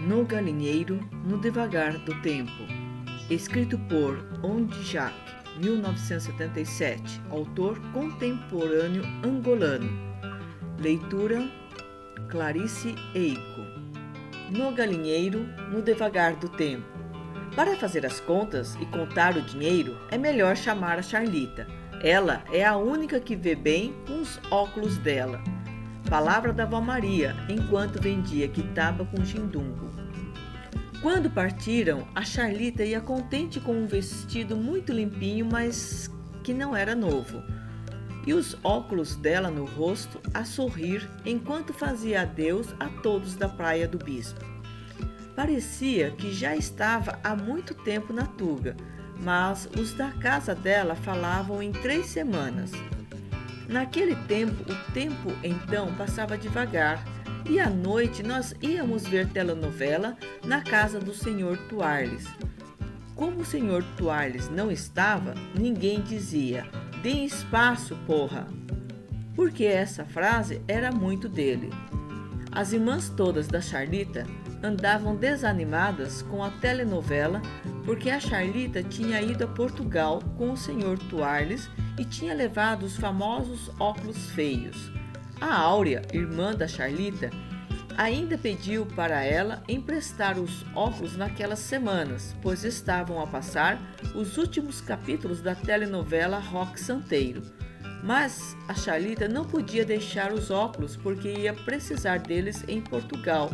No Galinheiro, no Devagar do Tempo. Escrito por Ondjak, 1977, autor contemporâneo angolano. Leitura Clarice Eiko. No Galinheiro, no Devagar do Tempo. Para fazer as contas e contar o dinheiro, é melhor chamar a Charlita. Ela é a única que vê bem com os óculos dela. Palavra da avó Maria, enquanto vendia quitaba com jindungo. Quando partiram, a Charlita ia contente com um vestido muito limpinho, mas que não era novo, e os óculos dela no rosto a sorrir enquanto fazia adeus a todos da Praia do Bispo. Parecia que já estava há muito tempo na Tuga, mas os da casa dela falavam em 3 semanas. Naquele tempo, o tempo então passava devagar, e à noite nós íamos ver telenovela na casa do Sr. Tuarles. Como o Sr. Tuarles não estava, ninguém dizia: "Dê espaço, porra!", porque essa frase era muito dele. As irmãs todas da Charlita andavam desanimadas com a telenovela porque a Charlita tinha ido a Portugal com o Sr. Tuarles e tinha levado os famosos óculos feios. A Áurea, irmã da Charlita, ainda pediu para ela emprestar os óculos naquelas semanas, pois estavam a passar os últimos capítulos da telenovela Roque Santeiro. Mas a Charlita não podia deixar os óculos porque ia precisar deles em Portugal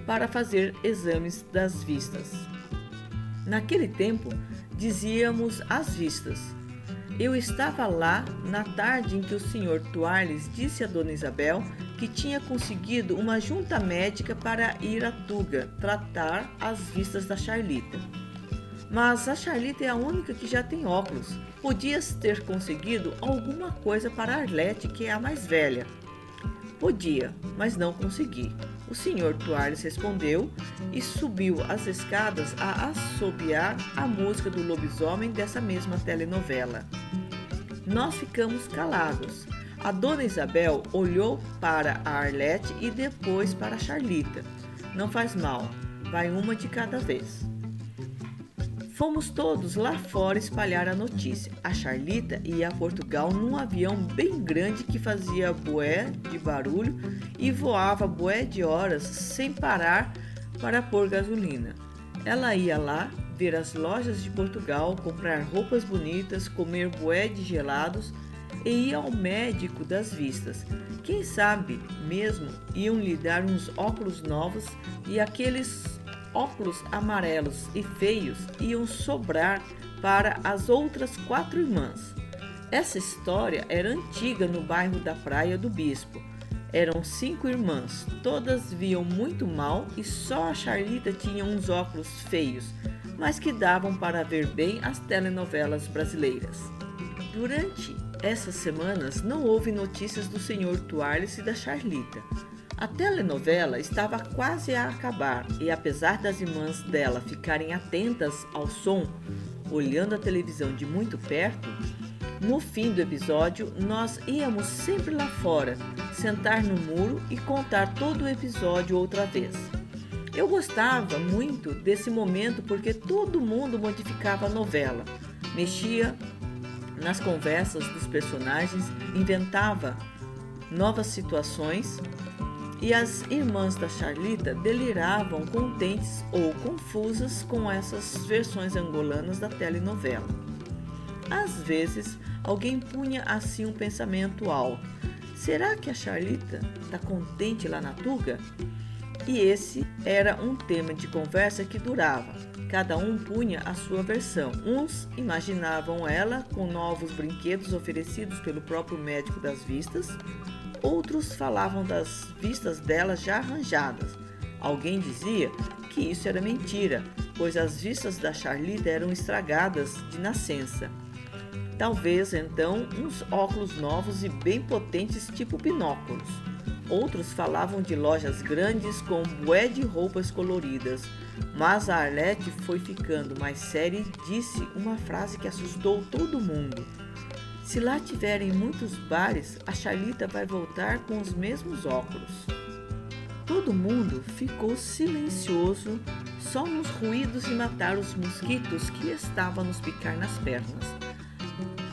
para fazer exames das vistas. Naquele tempo, dizíamos as vistas. Eu estava lá na tarde em que o Sr. Tuarles disse a Dona Isabel que tinha conseguido uma junta médica para ir a Tuga tratar as vistas da Charlita. Mas a Charlita é a única que já tem óculos. Podias ter conseguido alguma coisa para a Arlete, que é a mais velha. Podia, mas não consegui. O Sr. Tuarles respondeu e subiu as escadas a assobiar a música do lobisomem dessa mesma telenovela. Nós ficamos calados. A Dona Isabel olhou para a Arlete e depois para a Charlita. Não faz mal, vai uma de cada vez. Fomos todos lá fora espalhar a notícia. A Charlita ia a Portugal num avião bem grande que fazia bué de barulho e voava bué de horas sem parar para pôr gasolina. Ela ia lá ver as lojas de Portugal, comprar roupas bonitas, comer bué de gelados e ia ao médico das vistas. Quem sabe mesmo iam lhe dar uns óculos novos e aqueles óculos amarelos e feios iam sobrar para as outras 4 irmãs. Essa história era antiga no bairro da Praia do Bispo. Eram 5 irmãs, todas viam muito mal e só a Charlita tinha uns óculos feios, mas que davam para ver bem as telenovelas brasileiras. Durante essas semanas não houve notícias do Sr. Tuarles e da Charlita. A telenovela estava quase a acabar e, apesar das irmãs dela ficarem atentas ao som, olhando a televisão de muito perto, no fim do episódio nós íamos sempre lá fora, sentar no muro e contar todo o episódio outra vez. Eu gostava muito desse momento porque todo mundo modificava a novela, mexia nas conversas dos personagens, inventava novas situações. E as irmãs da Charlita deliravam contentes ou confusas com essas versões angolanas da telenovela. Às vezes, alguém punha assim um pensamento alto: será que a Charlita está contente lá na Tuga? E esse era um tema de conversa que durava. Cada um punha a sua versão. Uns imaginavam ela com novos brinquedos oferecidos pelo próprio médico das vistas. Outros falavam das vistas dela já arranjadas. Alguém dizia que isso era mentira, pois as vistas da Charlita eram estragadas de nascença. Talvez, então, uns óculos novos e bem potentes tipo binóculos. Outros falavam de lojas grandes com bué de roupas coloridas. Mas a Arlete foi ficando mais séria e disse uma frase que assustou todo mundo: "Se lá tiverem muitos bares, a Charlita vai voltar com os mesmos óculos." Todo mundo ficou silencioso, só nos ruídos de matar os mosquitos que estavam a nos picar nas pernas.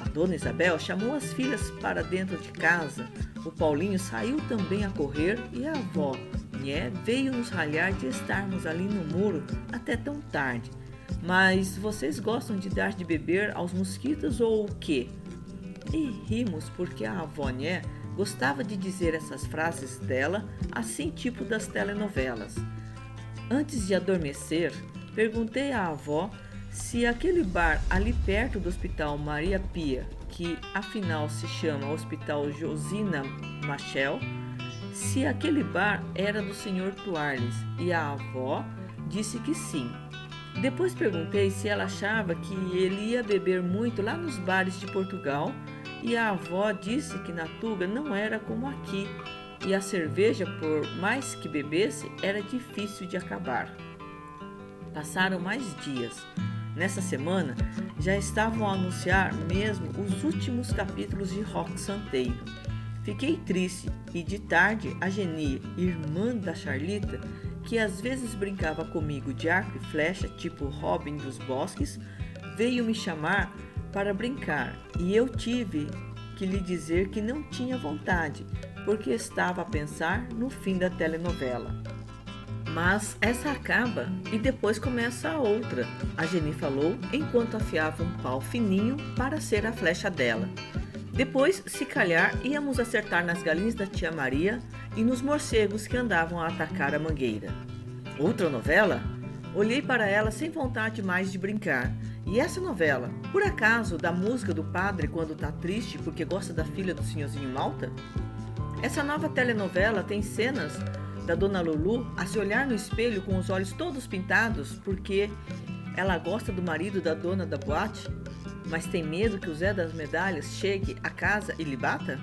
A dona Isabel chamou as filhas para dentro de casa. O Paulinho saiu também a correr e a avó, Nhé, veio nos ralhar de estarmos ali no muro até tão tarde. Mas vocês gostam de dar de beber aos mosquitos ou o quê? E rimos porque a avó Nhé gostava de dizer essas frases dela, assim tipo das telenovelas. Antes de adormecer, perguntei à avó se aquele bar ali perto do Hospital Maria Pia, que afinal se chama Hospital Josina Machel, se aquele bar era do Sr. Tuarles, e a avó disse que sim. Depois perguntei se ela achava que ele ia beber muito lá nos bares de Portugal, e a avó disse que na Tuga não era como aqui, e a cerveja, por mais que bebesse, era difícil de acabar. Passaram mais dias. Nessa semana, já estavam a anunciar mesmo os últimos capítulos de Roque Santeiro. Fiquei triste e de tarde a Geni, irmã da Charlita, que às vezes brincava comigo de arco e flecha, tipo Robin dos Bosques, veio me chamar para brincar e eu tive que lhe dizer que não tinha vontade, porque estava a pensar no fim da telenovela. Mas essa acaba e depois começa a outra, a Geni falou enquanto afiava um pau fininho para ser a flecha dela. Depois, se calhar, íamos acertar nas galinhas da tia Maria e nos morcegos que andavam a atacar a mangueira. Outra novela? Olhei para ela sem vontade mais de brincar. E essa novela, por acaso, da música do padre quando tá triste porque gosta da filha do senhorzinho Malta? Essa nova telenovela tem cenas da dona Lulu a se olhar no espelho com os olhos todos pintados porque ela gosta do marido da dona da boate, mas tem medo que o Zé das Medalhas chegue a casa e lhe bata?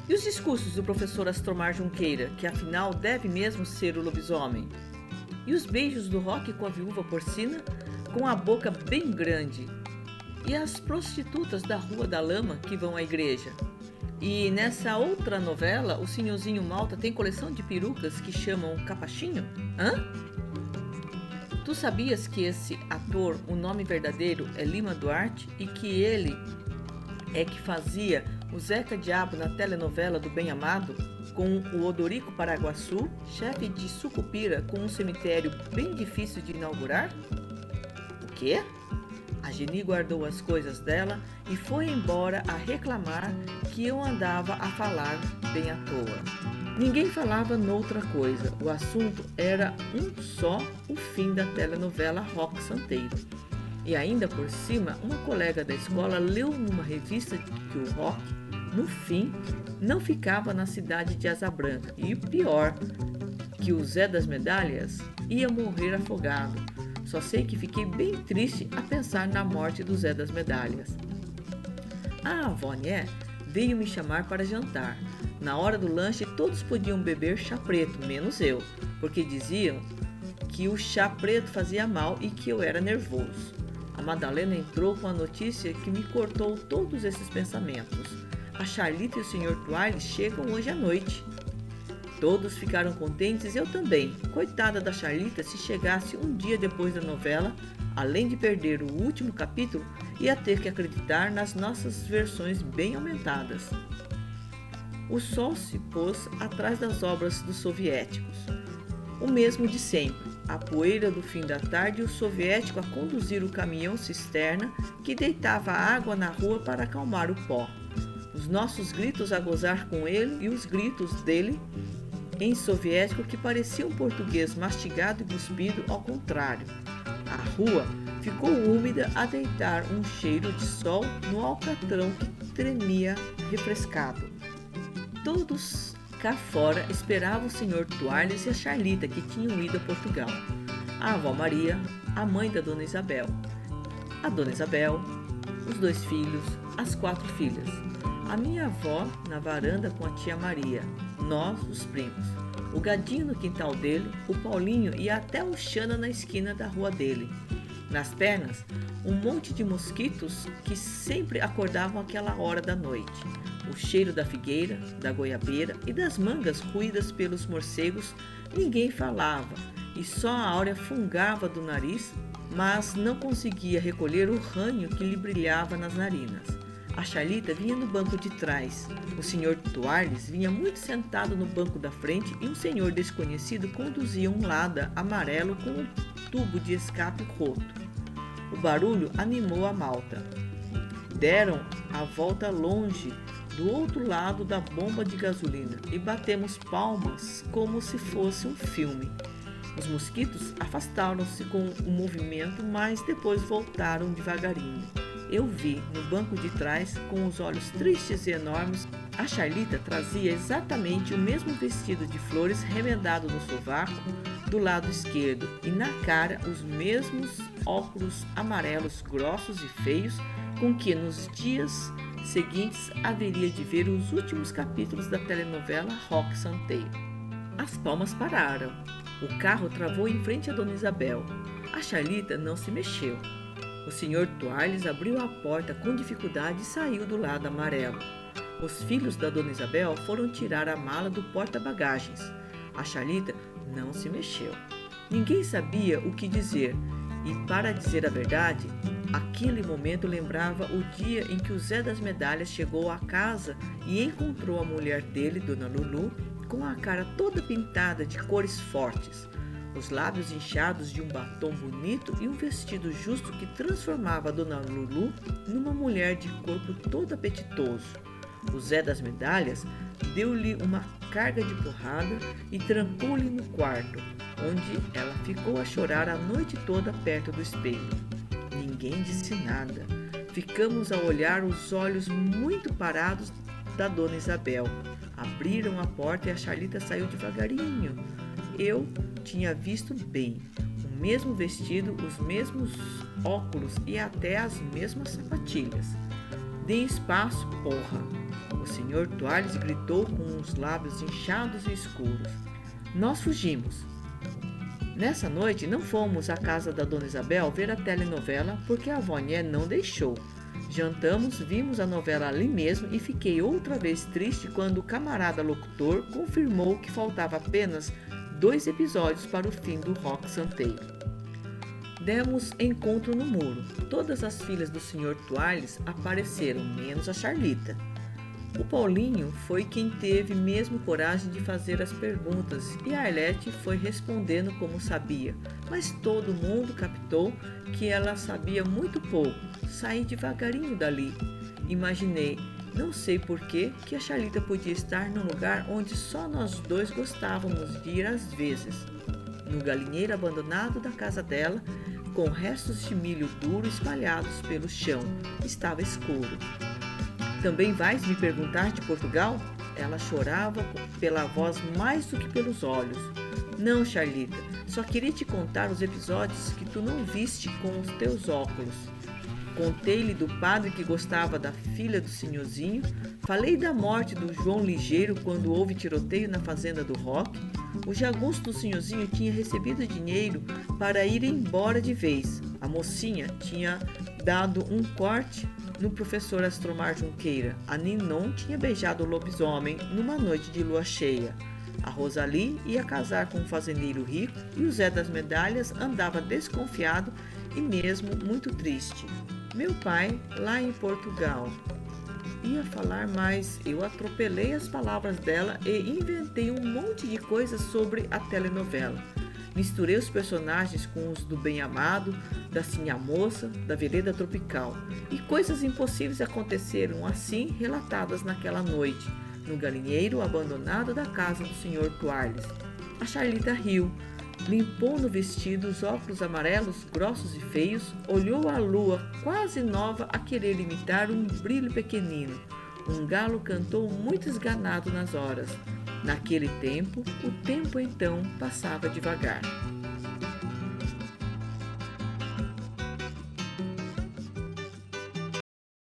E os discursos do professor Astromar Junqueira, que afinal deve mesmo ser o lobisomem? E os beijos do Roque com a viúva porcina, com a boca bem grande? E as prostitutas da Rua da Lama que vão à igreja? E nessa outra novela, o senhorzinho Malta tem coleção de perucas que chamam capachinho? Hã? Tu sabias que esse ator, o nome verdadeiro é Lima Duarte e que ele é que fazia o Zeca Diabo na telenovela do Bem Amado, com o Odorico Paraguaçu, chefe de Sucupira, com um cemitério bem difícil de inaugurar? O quê? A Geni guardou as coisas dela e foi embora a reclamar que eu andava a falar bem à toa. Ninguém falava noutra coisa, o assunto era um só, o fim da telenovela Roque Santeiro. E ainda por cima, uma colega da escola leu numa revista que o Roque, no fim, não ficava na cidade de Asa Branca. E o pior, que o Zé das Medalhas ia morrer afogado. Só sei que fiquei bem triste a pensar na morte do Zé das Medalhas. A avó Nhé veio me chamar para jantar. Na hora do lanche, todos podiam beber chá preto, menos eu, porque diziam que o chá preto fazia mal e que eu era nervoso. A Madalena entrou com a notícia que me cortou todos esses pensamentos. A Charlita e o Sr. Tuarles chegam hoje à noite. Todos ficaram contentes, eu também. Coitada da Charlita, se chegasse um dia depois da novela, além de perder o último capítulo, ia ter que acreditar nas nossas versões bem aumentadas. O sol se pôs atrás das obras dos soviéticos. O mesmo de sempre, a poeira do fim da tarde e o soviético a conduzir o caminhão-cisterna que deitava água na rua para acalmar o pó. Os nossos gritos a gozar com ele e os gritos dele em soviético que parecia um português mastigado e cuspido ao contrário. A rua ficou úmida a deitar um cheiro de sol no alcatrão que tremia refrescado. Todos cá fora esperavam o Sr. Tuarles e a Charlita, que tinham ido a Portugal. A avó Maria, a mãe da dona Isabel. A dona Isabel, os 2 filhos, as 4 filhas. A minha avó na varanda com a tia Maria, nós, os primos. O Gadinho no quintal dele, o Paulinho e até o Xana na esquina da rua dele. Nas pernas, um monte de mosquitos que sempre acordavam àquela hora da noite. O cheiro da figueira, da goiabeira e das mangas ruídas pelos morcegos, ninguém falava, e só a Áurea fungava do nariz, mas não conseguia recolher o ranho que lhe brilhava nas narinas. A Charlita vinha no banco de trás. O Sr. Toalhes vinha muito sentado no banco da frente e um senhor desconhecido conduzia um Lada amarelo com um tubo de escape roto. O barulho animou a malta. Deram a volta longe, do outro lado da bomba de gasolina, e batemos palmas como se fosse um filme. Os mosquitos afastaram-se com o movimento, mas depois voltaram devagarinho. Eu vi, no banco de trás, com os olhos tristes e enormes, a Charlita trazia exatamente o mesmo vestido de flores remendado no sovaco do lado esquerdo e na cara os mesmos óculos amarelos grossos e feios com que nos dias seguintes haveria de ver os últimos capítulos da telenovela Roque Santeiro. As palmas pararam. O carro travou em frente a Dona Isabel. A Charlita não se mexeu. O Sr. Toalhes abriu a porta com dificuldade e saiu do lado amarelo. Os filhos da Dona Isabel foram tirar a mala do porta-bagagens. A Charlita não se mexeu. Ninguém sabia o que dizer e, para dizer a verdade, aquele momento lembrava o dia em que o Zé das Medalhas chegou à casa e encontrou a mulher dele, Dona Lulu, com a cara toda pintada de cores fortes, os lábios inchados de um batom bonito e um vestido justo que transformava a Dona Lulu numa mulher de corpo todo apetitoso. O Zé das Medalhas deu-lhe uma carga de porrada e trancou-lhe no quarto, onde ela ficou a chorar a noite toda perto do espelho. Ninguém disse nada. Ficamos a olhar os olhos muito parados da Dona Isabel. Abriram a porta e a Charlita saiu devagarinho. Eu tinha visto bem. O mesmo vestido, os mesmos óculos e até as mesmas sapatilhas. Dê espaço, porra! O Sr. Toalhes gritou com os lábios inchados e escuros. Nós fugimos. Nessa noite não fomos à casa da Dona Isabel ver a telenovela porque a Vonier não deixou. Jantamos, vimos a novela ali mesmo e fiquei outra vez triste quando o camarada locutor confirmou que faltava apenas 2 episódios para o fim do Roque Santeiro. Demos encontro no muro. Todas as filhas do Sr. Toalhes apareceram, menos a Charlita. O Paulinho foi quem teve mesmo coragem de fazer as perguntas e a Arlete foi respondendo como sabia, mas todo mundo captou que ela sabia muito pouco. Saí devagarinho dali. Imaginei, não sei porquê, que a Charlita podia estar num lugar onde só nós dois gostávamos de ir às vezes. No galinheiro abandonado da casa dela, com restos de milho duro espalhados pelo chão. Estava escuro. Também vais me perguntar de Portugal? Ela chorava pela voz mais do que pelos olhos. Não, Charlita, só queria te contar os episódios que tu não viste com os teus óculos. Contei-lhe do padre que gostava da filha do senhorzinho, falei da morte do João Ligeiro quando houve tiroteio na fazenda do Roque. O jagunço do senhorzinho tinha recebido dinheiro para ir embora de vez. A mocinha tinha dado um corte no professor Astromar Junqueira. A Ninon tinha beijado o lobisomem numa noite de lua cheia. A Rosalie ia casar com um fazendeiro rico e o Zé das Medalhas andava desconfiado e mesmo muito triste. Meu pai, lá em Portugal. Ia falar, mas eu atropelei as palavras dela e inventei um monte de coisas sobre a telenovela. Misturei os personagens com os do Bem Amado, da Sinha Moça, da Vereda Tropical. E coisas impossíveis aconteceram assim relatadas naquela noite, no galinheiro abandonado da casa do Sr. Toalhes. A Charlita riu, limpou no vestido os óculos amarelos, grossos e feios, olhou a lua quase nova a querer imitar um brilho pequenino. Um galo cantou muito esganado nas horas. Naquele tempo, o tempo então passava devagar.